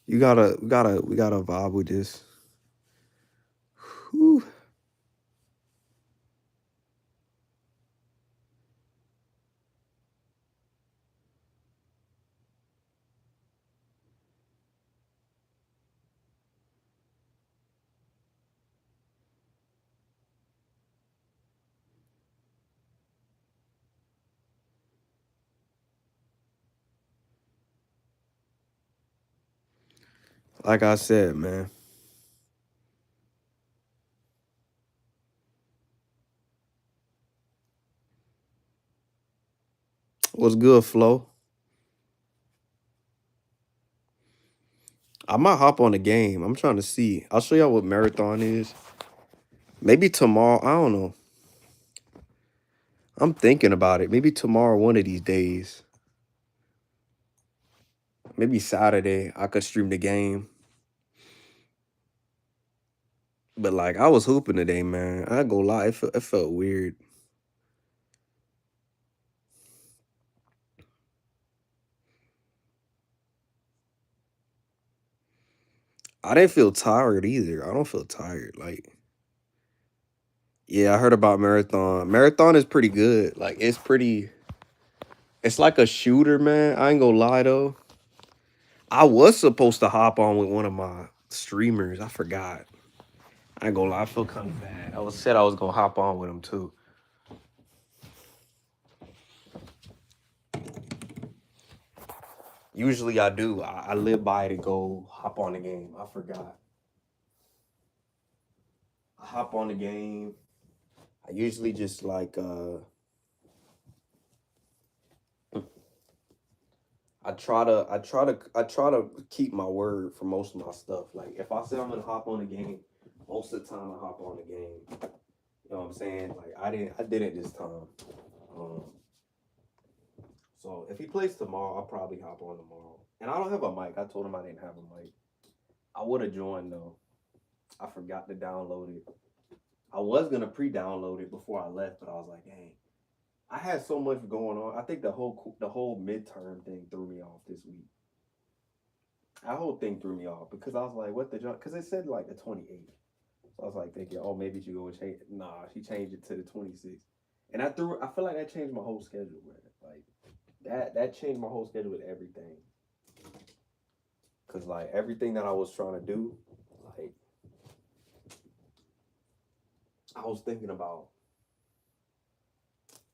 We gotta vibe with this. Whew. Like I said, man. What's good, Flo? I might hop on the game. I'm trying to see. I'll show y'all what marathon is. Maybe tomorrow. I don't know. I'm thinking about it. Maybe tomorrow, one of these days. Maybe Saturday, I could stream the game. But like, I was hooping today, man. I ain't gonna lie, it felt weird. I didn't feel tired either. I don't feel tired. Like, yeah, I heard about marathon. Marathon is pretty good. Like, it's pretty. It's like a shooter, man. I ain't gonna lie though. I was supposed to hop on with one of my streamers. I forgot. I ain't gonna lie. I feel kind of bad. I was gonna hop on with him too. Usually I do. I live by to go hop on the game. I forgot. I hop on the game. I usually just like I try to keep my word for most of my stuff. Like if I say I'm gonna hop on the game, most of the time I hop on the game. You know what I'm saying? Like I didn't this time. Um, so if he plays tomorrow, I'll probably hop on tomorrow. And I don't have a mic. I told him I didn't have a mic. I would have joined though. I forgot to download it. I was gonna pre-download it before I left, but I was like, dang, I had so much going on. I think the whole midterm thing threw me off this week. That whole thing threw me off because I was like, what the junk? Because it said like the 28th. So I was like thinking, oh, maybe she go and change. Nah, she changed it to the 26th. And I feel like that changed my whole schedule, man. Like that changed my whole schedule with everything. Cause like everything that I was trying to do, like I was thinking about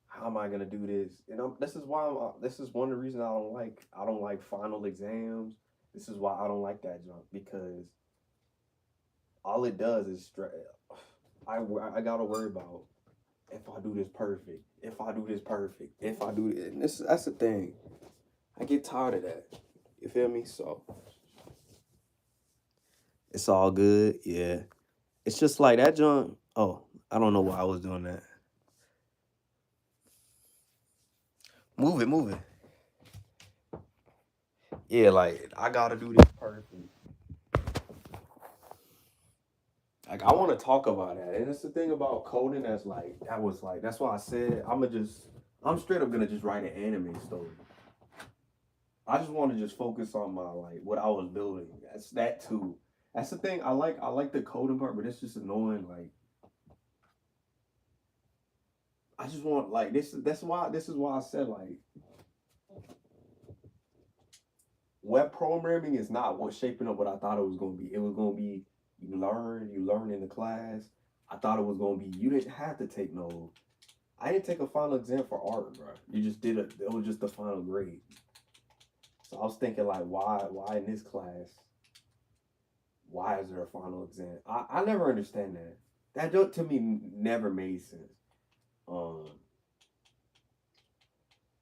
how am I gonna do this? And this is one of the reasons I don't like final exams. This is why I don't like that junk because all it does is I gotta worry about if I do this perfect, if I do this perfect, if I do it. And that's the thing. I get tired of that. You feel me? So it's all good. Yeah. It's just like that junk. Oh, I don't know why I was doing that. Move it, move it. Yeah, like I gotta do this perfect. Like I want to talk about that, and it's the thing about coding that's why I said I'm straight up gonna just write an anime story. I just want to just focus on my like what I was building. That's that too. That's the thing. I like the coding part, but it's just annoying. Like I just want like this is why I said like web programming is not what shaping up what I thought it was gonna be. It was gonna be you learn in the class. I thought it was gonna be you didn't have to take no. I didn't take a final exam for art, bro. You just did it. It was just the final grade. So I was thinking like, why in this class? Why is there a final exam? I never understand that. That don't to me never made sense. Um,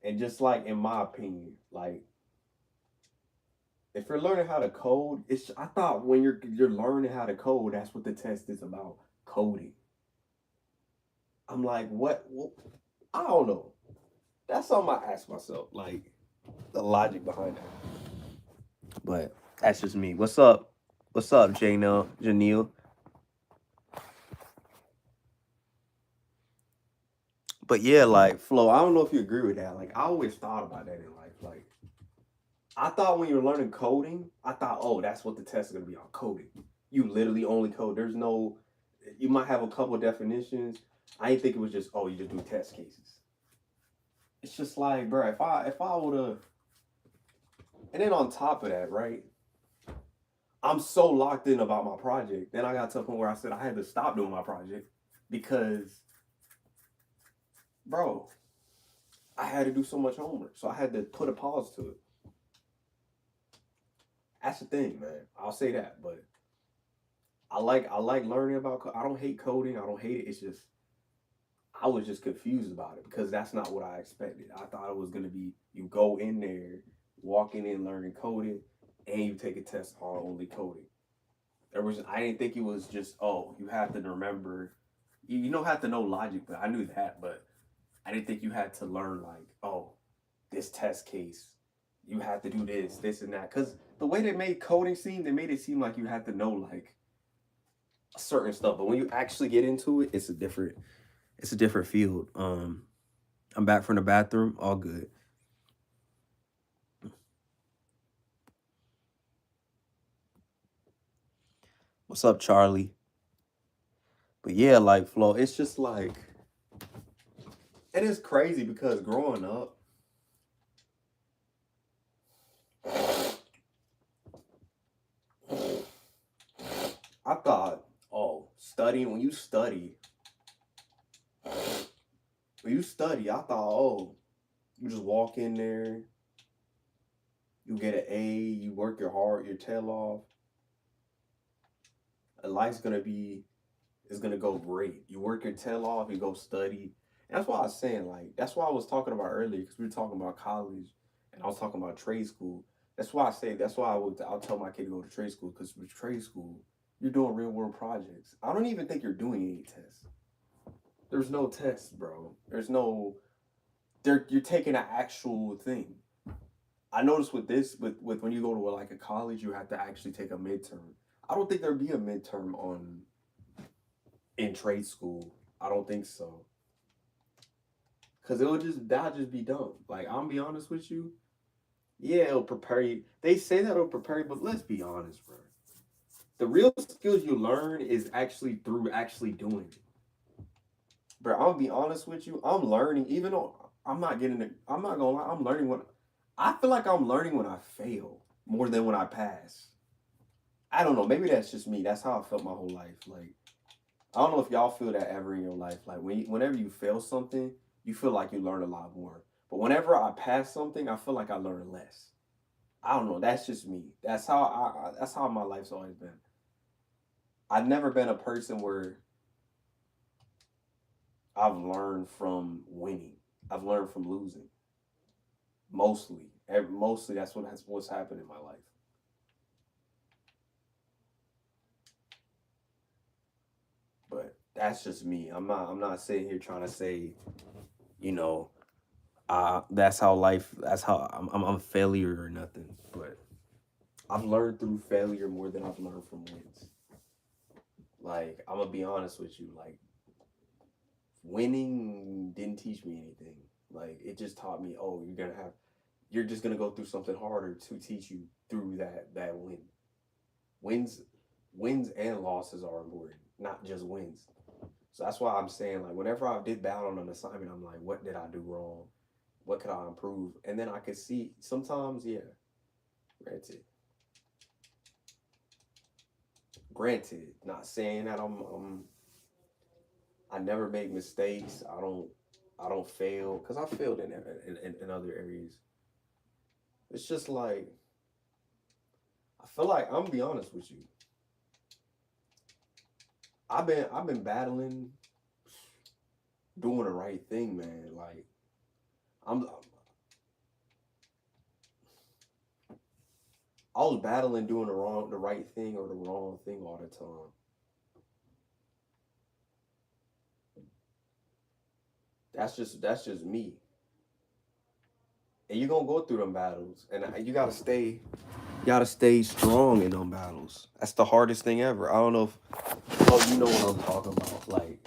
and just like in my opinion, like if you're learning how to code, I thought when you're learning how to code, that's what the test is about, coding. I'm like, what? I don't know. That's something I ask myself, like the logic behind that. But that's just me. What's up? What's up, Janelle? But yeah, like Flo, I don't know if you agree with that. Like I always thought about that in life. Like I thought when you were learning coding, I thought, oh, that's what the test is gonna be on coding. You literally only code. There's no. You might have a couple definitions. I didn't think it was just, oh, you just do test cases. It's just like, bro, if I would have, and then on top of that, right? I'm so locked in about my project. Then I got to a point where I said I had to stop doing my project because, bro, I had to do so much homework. So I had to put a pause to it. That's the thing, man. I'll say that, but I like learning about. I don't hate coding. I don't hate it. It's just I was just confused about it because that's not what I expected. I thought it was gonna be you go in there, walking in, learning coding, and you take a test on only coding. I didn't think it was just, oh, you have to remember. You don't have to know logic, but I knew that. But I didn't think you had to learn like, oh, this test case, you have to do this and that. Because the way they made coding seem, they made it seem like you had to know like certain stuff. But when you actually get into it, it's a different field. I'm back from the bathroom, all good. What's up, Charlie? But yeah, like Flo, it's just like, and it's crazy because growing up, I thought, oh, studying when you study, I thought, oh, you just walk in there, you get an A, you work your tail off, and life's gonna be it's gonna go great. You work your tail off, you go study. And that's why I was saying, like, that's why I was talking about earlier, because we were talking about college and I was talking about trade school. That's why I'll tell my kid to go to trade school, because with trade school, you're doing real world projects. I don't even think you're doing any tests. There's no tests, bro. There's no you're taking an actual thing. I noticed with this, with when you go to like a college, you have to actually take a midterm. I don't think there'd be a midterm on in trade school. I don't think so. Cause that'll just be dumb. Like I'm be honest with you. Yeah, it'll prepare you. They say that it'll prepare you, but let's be honest, bro. The real skills you learn is actually through actually doing it. Bro, I'll be honest with you. I'm learning, even though I'm not getting it. I'm not gonna lie. I'm learning when I feel like I'm learning when I fail more than when I pass. I don't know. Maybe that's just me. That's how I felt my whole life. Like I don't know if y'all feel that ever in your life. Like whenever you fail something, you feel like you learn a lot more. But whenever I pass something, I feel like I learn less. I don't know. That's just me. That's how my life's always been. I've never been a person where I've learned from winning. I've learned from losing. Mostly. Mostly that's what's happened in my life. But that's just me. I'm not sitting here trying to say, you know, that's how life. That's how I'm a failure or nothing. But I've learned through failure more than I've learned from wins. Like I'm gonna be honest with you. Like winning didn't teach me anything. Like it just taught me, oh, you're just gonna go through something harder to teach you through that win. Wins, wins and losses are important, not just wins. So that's why I'm saying, like, whenever I did bad on an assignment, I'm like, what did I do wrong? What could I improve? And then I could see sometimes, yeah, granted, granted, not saying that I never make mistakes. I don't fail because I failed in other areas. It's just like I feel like I'm gonna be honest with you. I've been battling doing the right thing, man. Like I'm I was battling doing the right thing or the wrong thing all the time. That's just me. And you're gonna go through them battles, and you gotta stay strong in them battles. That's the hardest thing ever. I don't know if oh you know what I'm talking about. Like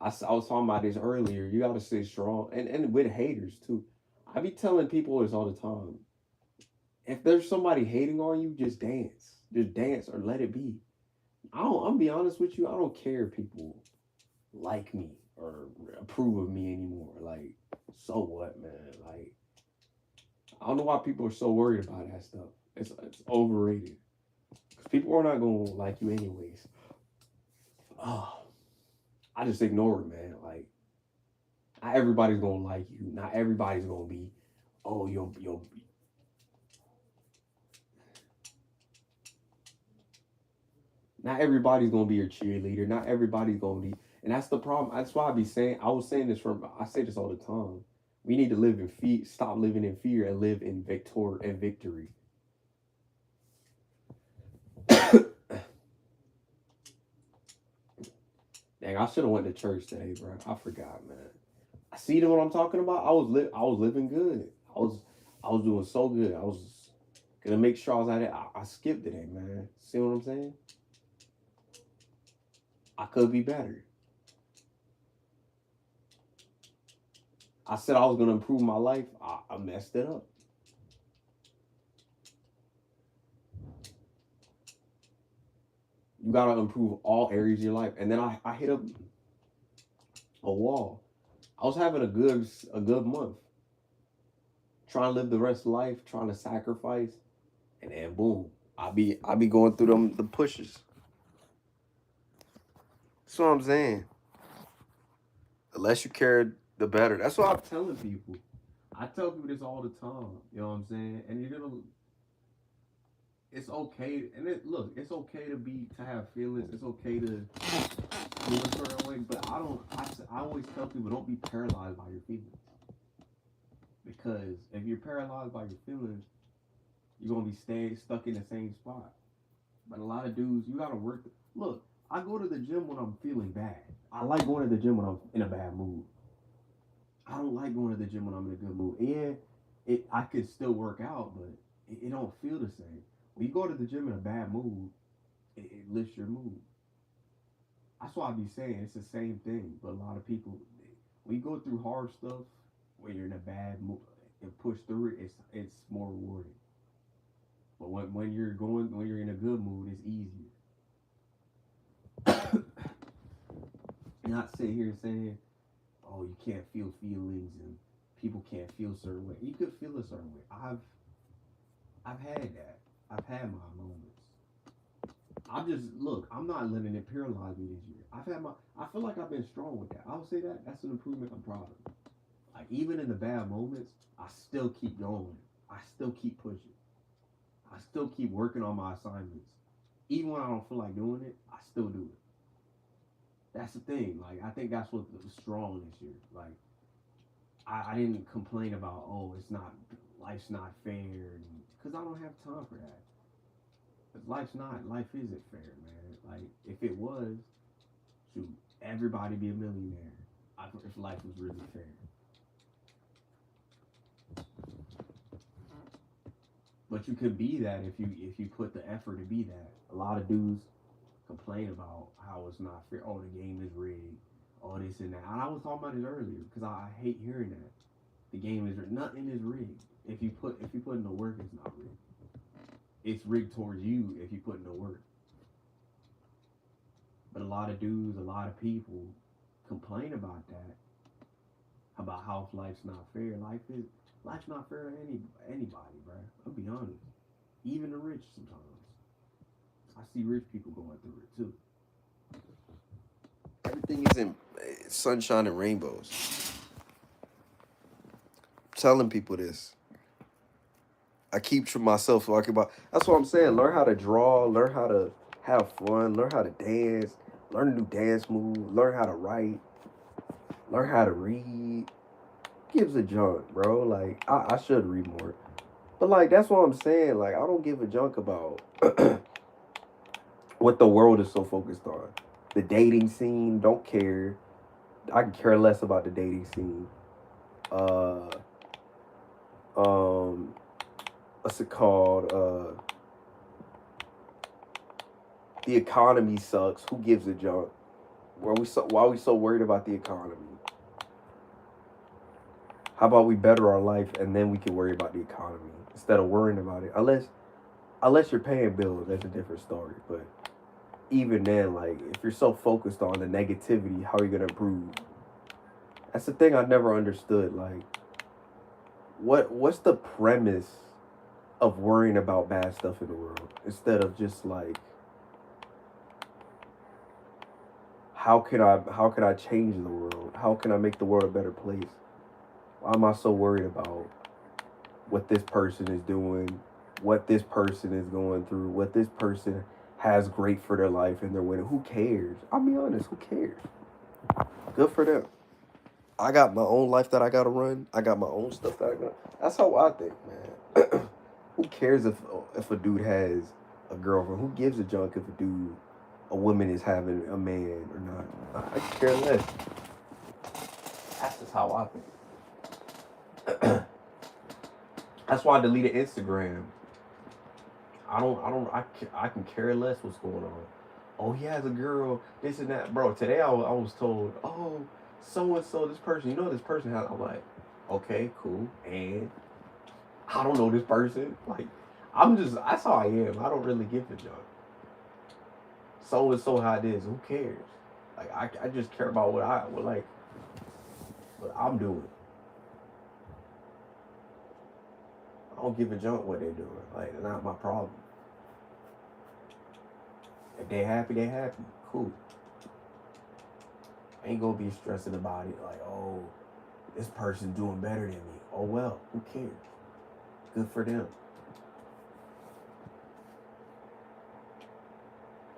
I was talking about this earlier. You gotta stay strong, and with haters too. I be telling people this all the time. If there's somebody hating on you, just dance. Just dance or let it be. I'm be honest with you, I don't care if people like me or approve of me anymore. Like, so what, man? Like, I don't know why people are so worried about that stuff. It's overrated. Because people are not gonna like you anyways. Oh, I just ignore it, man. Like, not everybody's gonna like you. Not everybody's gonna be, oh, you'll not everybody's gonna be your cheerleader. Not everybody's gonna be, and that's the problem. That's why I be saying. I was saying this from. I say this all the time. We need to live in fear. Stop living in fear and live in victory. Dang, I should have went to church today, bro. I forgot, man. I see what I'm talking about. I was living good. I was doing so good. I was gonna make sure I was at it. I skipped today, man. See what I'm saying? I could be better. I said I was gonna improve my life. I messed it up. You gotta improve all areas of your life. And then I hit up a wall. I was having a good month. Trying to live the rest of life, trying to sacrifice, and then boom. I be going through them the pushes. That's what I'm saying. The less you care, the better. That's what I'm telling people. I tell people this all the time. You know what I'm saying? And you're gonna it's okay and look, it's okay to have feelings. It's okay to feel a certain way, but I always tell people don't be paralyzed by your feelings. Because if you're paralyzed by your feelings, you're gonna be staying stuck in the same spot. But a lot of dudes, you gotta work. Look, I go to the gym when I'm feeling bad. I like going to the gym when I'm in a bad mood. I don't like going to the gym when I'm in a good mood. Yeah, I could still work out, but it don't feel the same. When you go to the gym in a bad mood, it lifts your mood. That's why I be saying it's the same thing. But a lot of people, when you go through hard stuff, when you're in a bad mood and push through it, it's more rewarding. But when you're in a good mood, it's easier. Not sitting here saying, "Oh, you can't feel feelings and people can't feel a certain way." You could feel a certain way. I've had that. I've had my moments. I'm just look. I'm not letting it paralyze me this year. I've had my. I feel like I've been strong with that. I would say that that's an improvement. I'm proud of. Like even in the bad moments, I still keep going. I still keep pushing. I still keep working on my assignments. Even when I don't feel like doing it, I still do it. That's the thing. Like I think that's what was strong this year. Like I didn't complain about it's not life's not fair because I don't have time for that. Because life isn't fair, man. Like if it was, shoot, everybody be a millionaire. If life was really fair. But you could be that if you put the effort to be that. A lot of dudes complain about how it's not fair. Oh, the game is rigged. Oh, this and that. And I was talking about it earlier because I hate hearing that. The game is rigged. Nothing is rigged. If you put in the work, it's not rigged. It's rigged towards you if you put in the work. But a lot of dudes, a lot of people complain about that, about how life's not fair. Life's not fair to anybody, bro. I'll be honest. Even the rich sometimes. I see rich people going through it too. Everything isn't sunshine and rainbows. I'm telling people this. I keep to myself talking about. That's what I'm saying. Learn how to draw. Learn how to have fun. Learn how to dance. Learn a new dance move. Learn how to write. Learn how to read. Gives a junk, bro. Like I should read more. But like that's what I'm saying. Like I don't give a junk about what the world is so focused on. The dating scene, don't care. I can care less about the dating scene. Uh, um, what's it called? The economy sucks. Who gives a junk? Why are we so worried about the economy? How about we better our life and then we can worry about the economy instead of worrying about it? Unless you're paying bills, that's a different story. But even then, like if you're so focused on the negativity, how are you gonna improve? That's the thing I never understood. Like, what's the premise of worrying about bad stuff in the world instead of just like how can I change the world? How can I make the world a better place? Why am I so worried about what this person is doing, what this person is going through, what this person has great for their life and they're winning? Who cares? I'll be honest, who cares? Good for them. I got my own life that I gotta run. I got my own stuff that I got. That's how I think, man. Who cares if a dude has a girlfriend? Who gives a junk if a woman is having a man or not? I care less. That's just how I think. That's why I deleted Instagram. I can care less what's going on. Oh, he has a girl, this and that. Bro, today I was told, oh, so and so, this person, this person has. I'm like, okay, cool. And I don't know this person. Like, that's how I am. I don't really give a junk. So and so how it is. Who cares? Like, I just care about what I'm doing. I don't give a junk what they're doing. Like, it's not my problem. If they happy, they happy. Cool. I ain't gonna be stressing about it. Like, oh, this person doing better than me. Oh well, who cares? Good for them.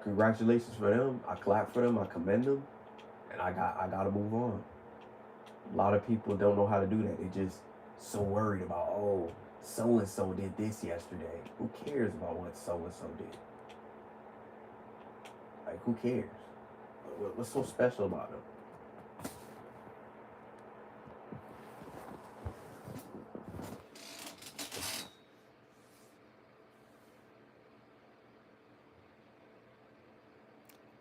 Congratulations for them. I clap for them. I commend them, and I gotta move on. A lot of people don't know how to do that. They just so worried about, oh, so and so did this yesterday. Who cares about what so and so did? Like, who cares? What's so special about them?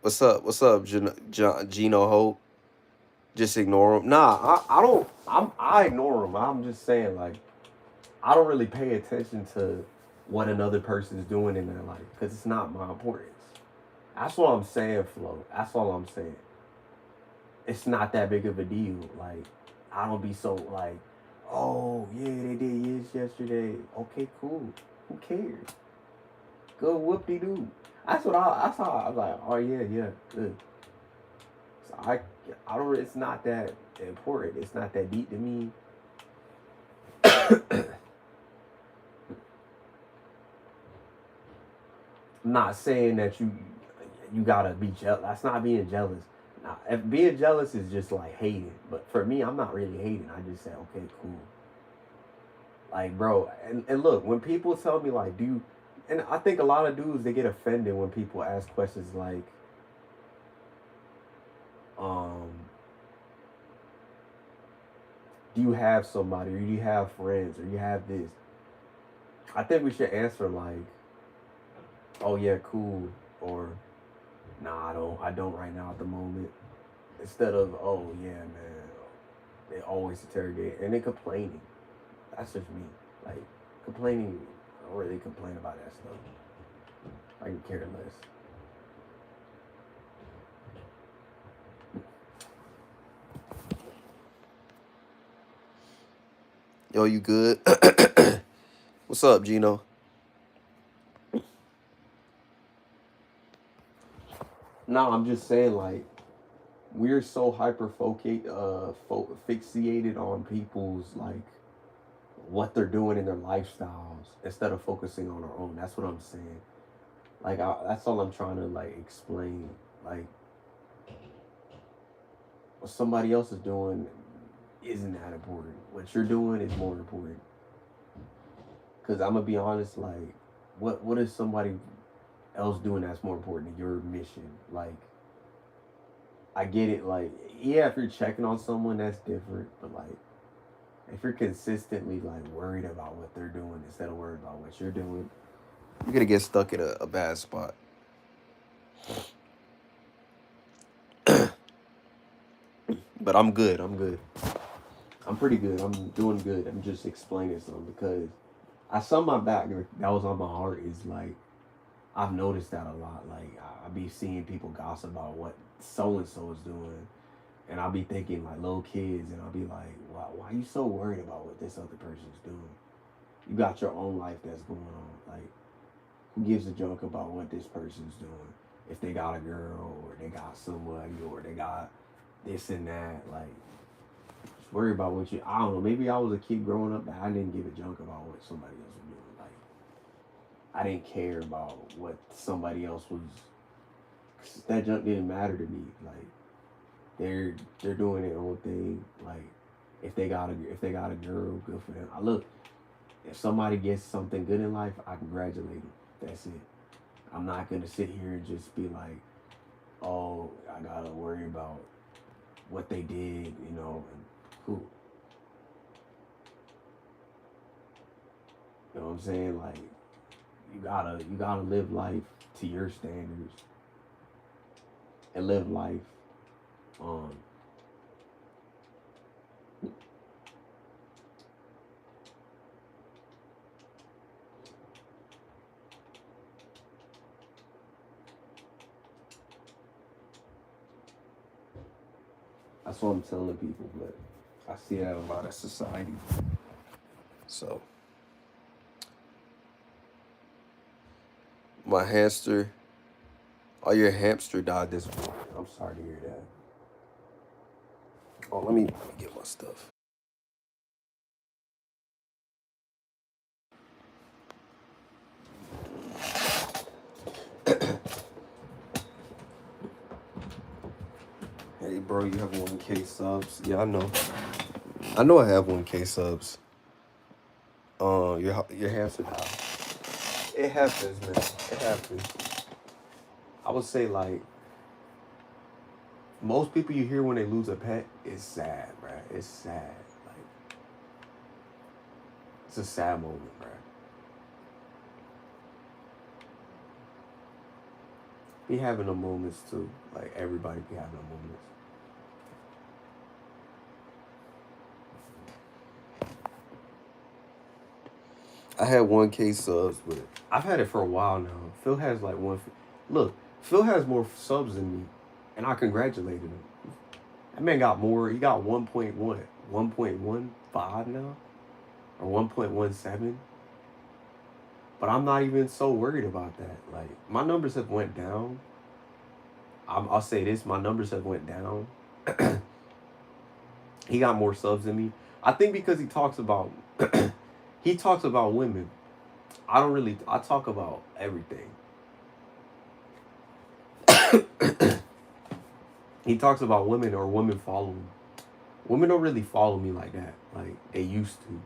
What's up? What's up, Gino Hope? Just ignore him. Nah, I don't. I ignore him. I'm just saying, like, I don't really pay attention to what another person's doing in their life because it's not my importance. That's what I'm saying, Flo. That's all I'm saying. It's not that big of a deal. Like, I don't be so like, oh yeah, they did this yesterday. Okay, cool. Who cares? Go whoop de doo. That's how I was like, oh yeah, good. So I don't. It's not that important. It's not that deep to me. I'm not saying that you gotta be jealous. That's not being jealous. Now, if being jealous is just like hating, but for me, I'm not really hating. I just say, okay, cool. Like, bro, and look, when people tell me like, and I think a lot of dudes they get offended when people ask questions like, um, do you have somebody, or do you have friends, or you have this? I think we should answer like, oh yeah, cool, or nah, I don't right now at the moment. Instead of, oh yeah, man, they always interrogate and they complaining. That's just me. Like, complaining, I don't really complain about that stuff. I can care less. Yo, you good? What's up, Gino? No, I'm just saying, like, we're so fixated on people's, like, what they're doing in their lifestyles instead of focusing on our own. That's what I'm saying. Like, that's all I'm trying to, like, explain. Like, what somebody else is doing isn't that important. What you're doing is more important. Because I'm going to be honest, like, what is somebody else doing that's more important than your mission? Like, I get it. Like, yeah, if you're checking on someone, that's different. But, like, if you're consistently, like, worried about what they're doing instead of worried about what you're doing, you're going to get stuck in a bad spot. But I'm good. I'm pretty good. I'm doing good. I'm just explaining something because I some of my back that was on my heart is like I've noticed that a lot. Like I be seeing people gossip about what so and so is doing, and I'll be thinking like little kids, and I'll be like, why are you so worried about what this other person's doing? You got your own life that's going on. Like who gives a joke about what this person's doing? If they got a girl or they got somebody or they got this and that, like just worry about what you. I don't know. Maybe I was a kid growing up that I didn't give a joke about what somebody else was doing. Like I didn't care about what somebody else was. That junk didn't matter to me. Like they're doing their own thing. Like if they got a girl, good for them. I look if somebody gets something good in life, I congratulate them. That's it. I'm not gonna sit here and just be like, oh, I gotta worry about what they did, and who. You know what I'm saying? Like you gotta live life to your standards and live life um that's what I'm telling people, but I see that in a lot of society. So my hamster, oh, your hamster died this morning. I'm sorry to hear that. Oh, let me get my stuff. Hey, bro, you have 1K subs? Yeah, I know. I know I have 1K subs. Your hamster died. It happens, man. It happens. I would say like most people you hear when they lose a pet, it's sad, bro. It's sad. Like it's a sad moment, bro. Be having the moments too. Like everybody be having the moments. I had 1K subs, but I've had it for a while now. Phil has like one. Look, Phil has more subs than me, and I congratulated him. That man got more. He got 1.15 now, or 1.17. But I'm not even so worried about that. Like my numbers have went down. I'll say this: my numbers have went down. He got more subs than me. I think because he talks about he talks about women. I don't really. I talk about everything. He talks about women or women following. Women don't really follow me like that, like they used to,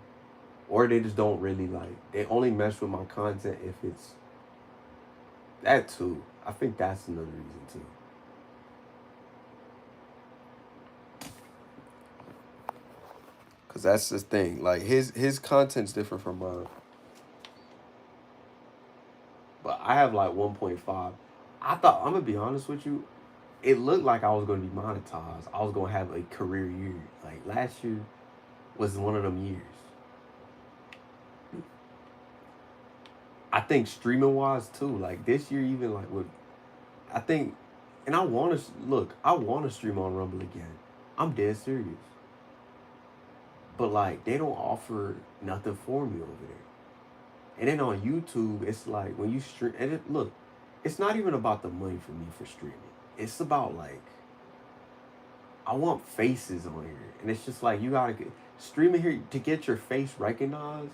or they just don't really like. They only mess with my content if it's that too. I think that's another reason too. Cause that's the thing. Like his content's different from mine. But I have like 1.5. I thought I'm gonna be honest with you. It looked like I was gonna be monetized. I was gonna have a career year. Like last year was one of them years. I think streaming wise too. Like this year, even like with I think, and I want to look. I want to stream on Rumble again. I'm dead serious. But like they don't offer nothing for me over there. And then on YouTube, it's like when you stream, and look, it's not even about the money for me for streaming. It's about like I want faces on here, and it's just like you gotta get streaming here to get your face recognized.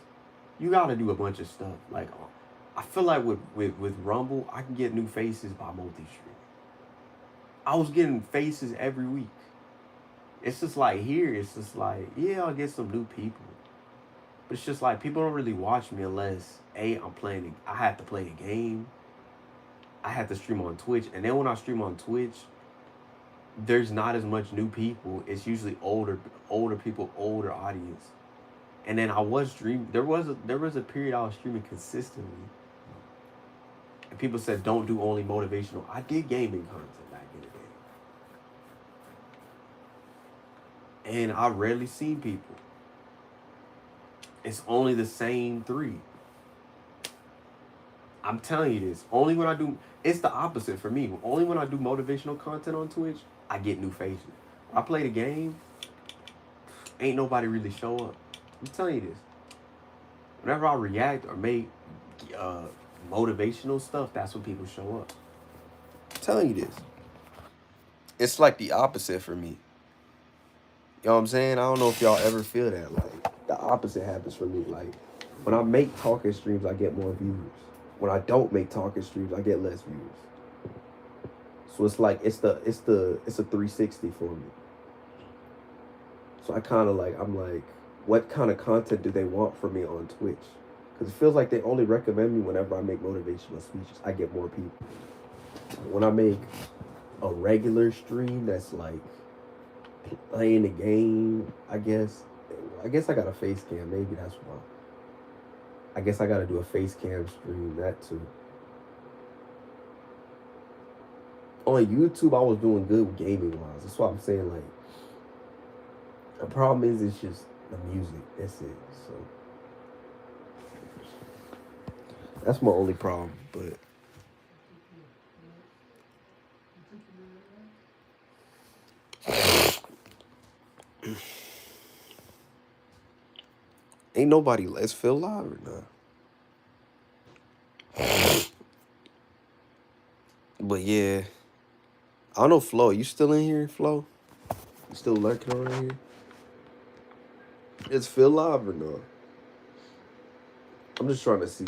You gotta do a bunch of stuff. Like I feel like with Rumble, I can get new faces by multi stream. I was getting faces every week. It's just like here, it's just like yeah, I'll get some new people. But it's just like people don't really watch me unless I'm playing. I have to play the game. I have to stream on Twitch, and then when I stream on Twitch, there's not as much new people. It's usually older people, older audience. And then I was streaming. There was a period I was streaming consistently, and people said don't do only motivational. I did gaming content back in the day, And I rarely see people. It's only the same 3. I'm telling you this. Only when I do, it's the opposite for me. Only when I do motivational content on Twitch, I get new faces. When I play the game, ain't nobody really show up. I'm telling you this. Whenever I react or make uh, motivational stuff, that's when people show up. I'm telling you this. It's like the opposite for me. You know what I'm saying? I don't know if y'all ever feel that. Like, the opposite happens for me. Like, when I make talking streams, I get more views. When I don't make talking streams, I get less views. So it's like it's a 360 for me. So I kind of like, I'm like, what kind of content do they want from me on Twitch? Because it feels like they only recommend me whenever I make motivational speeches. I get more people. When I make a regular stream that's like playing the game, I guess I got a face cam. Maybe that's why. I guess I got to do a face cam stream, that too. On YouTube, I was doing good gaming wise. That's why I'm saying, like, the problem is it's just the music. That's it. So that's my only problem. But ain't nobody. Let's feel live or not. But yeah, I don't know, Flo. You still in here, Flo? You still lurking around here? It's Phil live or no? I'm just trying to see.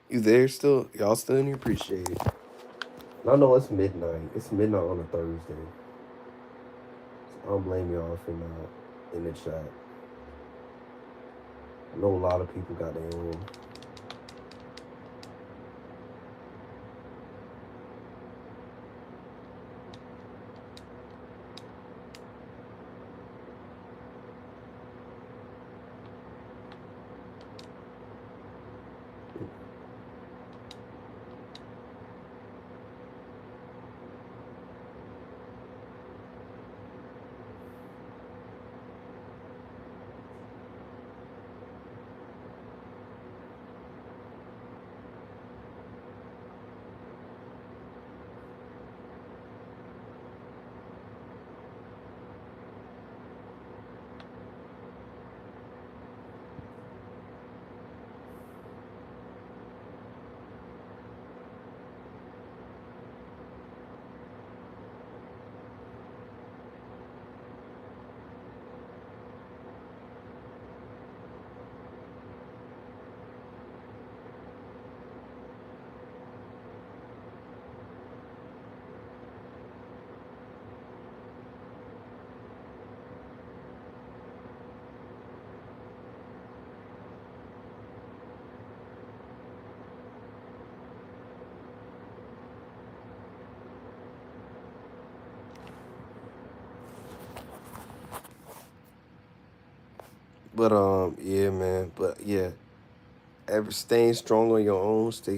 You there still? Y'all still in here? Appreciate it. I know it's midnight. It's midnight on a Thursday. So I don't blame y'all if you're not in the chat. I know a lot of people got their own. But yeah, man. But yeah, ever staying strong on your own. Stay